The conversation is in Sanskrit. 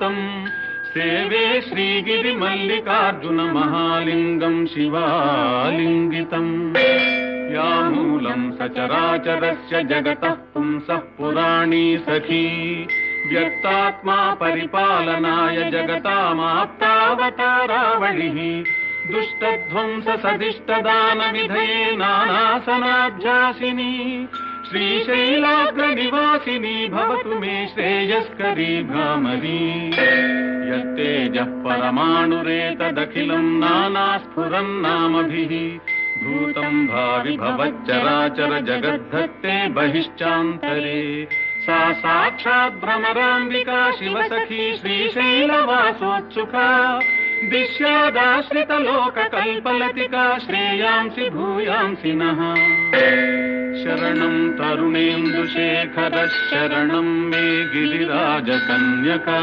सेवे श्रीगिरिमल्लिकार्जुन महालिंगं शिवालिंगितम् यामूलं सचराचरस्य जगतः पुंसः पुराणी सखी व्यक्तात्मा परिपालनाय जगतामाप्तावतारावलिः दुष्टध्वंस सदिष्टदान विधये नानासनाभ्यासिनी श्रीशैलाग्रनिवासिनी भवतु मे श्रेयस्करी भ्रामरी यत्तेजः परमाणुरेतदखिलं नानास्फुरन्नामभिः भूतं भावि भवच्चराचर जगद्धत्ते बहिश्चान्तरे सा साक्षात् भ्रमराम्बिका शिवसखी श्रीशैलवासोत्सुका दिश्यादाश्रितलोककल्पलतिका श्रेयांसि भूयांसि नः शरणं तरुणेन्दुशेखरः शरणं मे गिरिराजकन्यका।